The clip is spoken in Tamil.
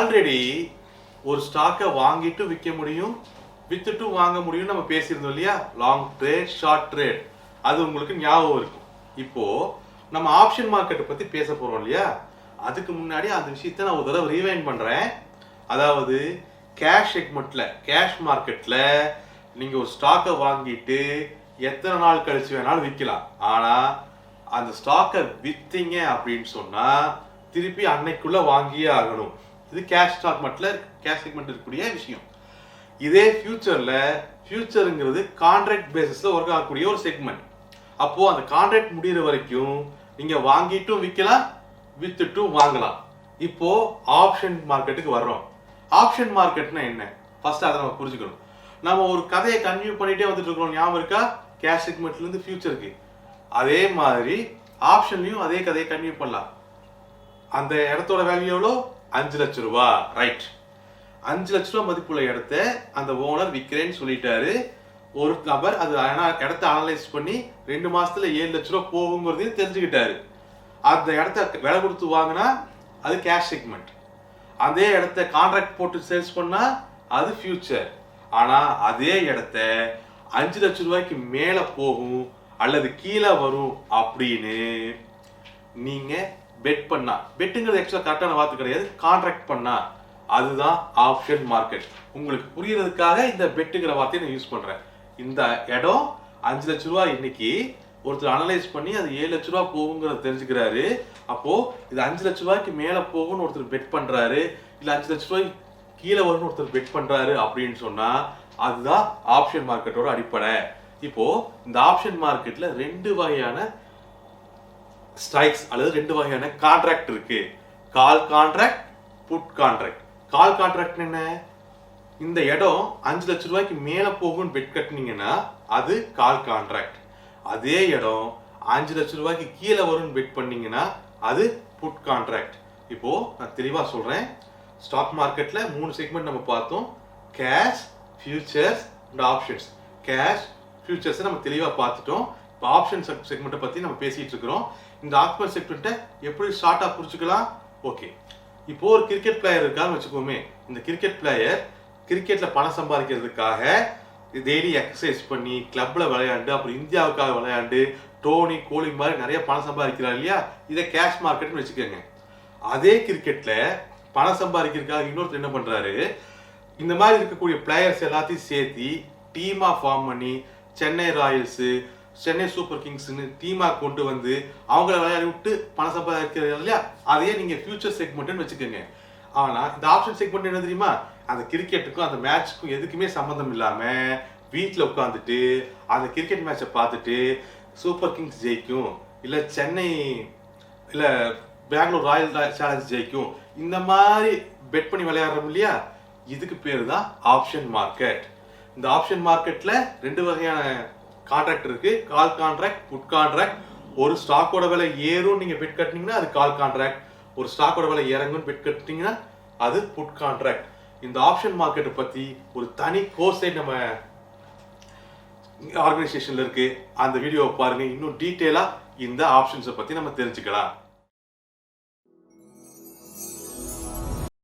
ஆல்ரெடி ஒரு ஸ்டாக்கை வாங்கிட்டு விற்க முடியும், வித்துட்டு வாங்க முடியும் நம்ம பேசியிருந்தோம் இல்லையா? Long trade, short trade. அது உங்களுக்கு ஞாபகம் இருக்கும். இப்போ நம்ம ஆப்ஷன் மார்க்கெட்டை பத்தி பேச போறோம் இல்லையா? அதுக்கு முன்னாடி அந்த விஷயத்த நான் ஒரு தடவை ரீவைண்ட் பண்றேன். அதாவது கேஷ் செக்மெண்ட்ல, கேஷ் மார்க்கெட்ல நீங்க ஒரு ஸ்டாக்கை வாங்கிட்டு எத்தனை நாள் கழிச்சு வேணாலும் விற்கலாம். ஆனா அந்த ஸ்டாக்கை வித்தீங்க அப்படின்னு சொன்னா திருப்பி அன்னைக்குள்ள வாங்கியே ஆகணும். இது கேஷ் செக்மெண்ட்ல, கேஷ் செக்மெண்ட் இருக்கக்கூடிய விஷயம். இதே ஃபியூச்சருங்கிறது கான்ட்ராக்ட் பேசிஸ்ல ஒர்க் ஆகக்கூடிய ஒரு செக்மெண்ட். அப்போ அந்த கான்ட்ராக்ட் முடிகிற வரைக்கும் நீங்க வாங்கிட்டும் விற்கலாம், வித்துட்டும் வாங்கலாம். இப்போ ஆப்ஷன் மார்க்கெட்டுக்கு வர்றோம். ஆப்ஷன் மார்க்கெட்னா என்ன? ஃபர்ஸ்ட் அதை நம்ம புரிஞ்சுக்கணும். நம்ம ஒரு கதையை கன்டினியூ பண்ணிட்டே வந்துட்டு இருக்கோம். ஞாபகம் இருக்கா? கேஷ் செக்மெண்ட்ல இருந்து ஃபியூச்சருக்கு. அதே மாதிரி ஆப்ஷன்லயும் அதே கதையை கன்டினியூ பண்ணலாம். அந்த இடத்தோட வேல்யூ எவ்வளோ? 5 லட்சம் ரூபா. ரைட். 5 லட்ச ரூபா மதிப்புள்ள இடத்த அந்த ஓனர் விற்கிறேன்னு சொல்லிட்டாரு. ஒரு நபர் அது இடத்த அனலைஸ் பண்ணி 2 மாசத்துல 7 லட்ச ரூபா போகுங்கிறதையும் தெரிஞ்சுக்கிட்டாரு. அந்த இடத்த விலை கொடுத்து வாங்கினா அது கேஷ் செக்மெண்ட். அதே இடத்த கான்ட்ராக்ட் போட்டு சேல்ஸ் பண்ணா அது ஃபியூச்சர். ஆனா அதே இடத்த 5 லட்சம் ரூபாய்க்கு மேல போகும் அல்லது கீழே வரும் அப்படின்னு நீங்க பெட் பண்ணா, பெட்டுங்கிறது ஆக்சுவலா கரெக்டான வார்த்தை கிடையாது, கான்ட்ராக்ட் பண்ணா அதுதான் ஆப்ஷன் மார்க்கெட். உங்களுக்கு புரியறதுக்காக இந்த பெட்டுங்கிற வார்த்தையை நான் யூஸ் பண்றேன். இந்த இடம் 5 லட்ச ரூபாய் இன்னைக்கு ஒருத்தர் அனலைஸ் பண்ணி அது 7 லட்ச ரூபாய் போகுங்கிறத தெரிஞ்சுக்கிறாரு. அப்போ இது 5 லட்ச ரூபாய்க்கு மேல போகும்னு ஒருத்தர் பெட் பண்றாரு, இல்ல 5 லட்ச ரூபாய் கீழே வரும்னு ஒருத்தர் பெட் பண்றாரு அப்படின்னு சொன்னா அதுதான் ஆப்ஷன் மார்க்கெட்டோட அடிப்படை. இப்போ இந்த ஆப்ஷன் மார்க்கெட்ல 2 வகையான ஸ்ட்ரைக்ஸ் அல்லது 2 வகையான கான்ட்ராக்ட் இருக்கு. கால் கான்ட்ராக்ட், புட் கான்ட்ராக்ட். கால் கான்ட்ராக்ட் என்ன? இந்த இடம் 5 லட்ச ரூபாய்க்கு மேல போகும்னு பெட் கட்டினீங்கன்னா அது கால் கான்ட்ராக்ட். அதே இடம் 5 லட்ச ரூபாய்க்கு கீழே வரும்னு பெட் பண்ணீங்கன்னா அது புட் கான்ட்ராக்ட். இப்போ நான் தெளிவா சொல்றேன். ஸ்டாக் மார்க்கெட்ல 3 செக்மெண்ட் நம்ம பார்த்தோம். Cash, futures and options. Cash, futures நம்ம தெளிவா பார்த்துட்டோம். இப்போ ஆப்ஷன் செக்மெண்ட்டை பத்தி நம்ம பேசிட்டு இருக்கிறோம். இந்த ஆப்ஷன் செக்மெண்ட்டை எப்படி ஷார்ட்டா புரிஞ்சுக்கலாம்? ஓகே, இப்போ ஒரு கிரிக்கெட் பிளேயர் இருக்கான்னு வச்சுக்கோமே. இந்த கிரிக்கெட் பிளேயர் கிரிக்கெட்ல பணம் சம்பாதிக்கிறதுக்காக டெய்லி எக்ஸசைஸ் பண்ணி கிளப்ல விளையாண்டு அப்புறம் இந்தியாவுக்காக விளையாண்டு டோனி, கோலி மாதிரி நிறைய பணம் சம்பாதிக்கிறார் இல்லையா? இதை கேஷ் மார்க்கெட்னு வச்சுக்கோங்க. அதே கிரிக்கெட்ல பணம் சம்பாதிக்கிறதுக்காக இன்னொருத்தர் என்ன பண்றாரு, இந்த மாதிரி இருக்கக்கூடிய பிளேயர்ஸ் எல்லாத்தையும் சேர்த்து டீமா ஃபார்ம் பண்ணி சென்னை ராயல்ஸ், சென்னை சூப்பர் கிங்ஸ்னு டீமா கொண்டு வந்து அவங்கள விளையாடி விட்டு பணம் சம்பாதிக்கிறது இல்லையா? அதையே நீங்க ஃபியூச்சர் செக்மெண்ட்னு வச்சுக்கோங்க. ஆனா இந்த ஆப்ஷன் செக்மெண்ட் என்ன தெரியுமா? அந்த கிரிக்கெட்டுக்கும் அந்த மேட்சுக்கும் எதுக்குமே சம்பந்தம் இல்லாம வீட்டில் உட்காந்துட்டு அந்த கிரிக்கெட் மேட்சை பார்த்துட்டு சூப்பர் கிங்ஸ் ஜெயிக்கும், இல்ல சென்னை இல்ல பெங்களூர் ராயல் சேலஞ்ச் ஜெயிக்கும், இந்த மாதிரி பெட் பண்ணி விளையாடுறோம் இல்லையா? இதுக்கு பேரு தான் ஆப்ஷன் மார்க்கெட். இந்த ஆப்ஷன் மார்க்கெட்ல 2 வகையான கான்ட்ராக்ட் இருக்கு. கால் கான்ட்ராக்ட், புட் கான்ட்ராக்ட். ஒரு ஸ்டாக்கோட விலை ஏறும் நீங்க பெட் கட்டினீங்கன்னா அது கால் கான்ட்ராக்ட். ஒரு ஸ்டாக்கோட விலை இறங்கும் பெட் கட்டினீங்கன்னா அது புட் கான்ட்ராக்ட். இந்த ஆப்ஷன் மார்க்கெட்டை பத்தி ஒரு தனி கோர்ஸை நம்ம ஆர்கனைசேஷன்ல இருக்கு. அந்த வீடியோவை பாருங்க, இன்னும் டீட்டெயிலா இந்த ஆப்ஷன்ஸை பத்தி நம்ம தெரிஞ்சுக்கலாம்.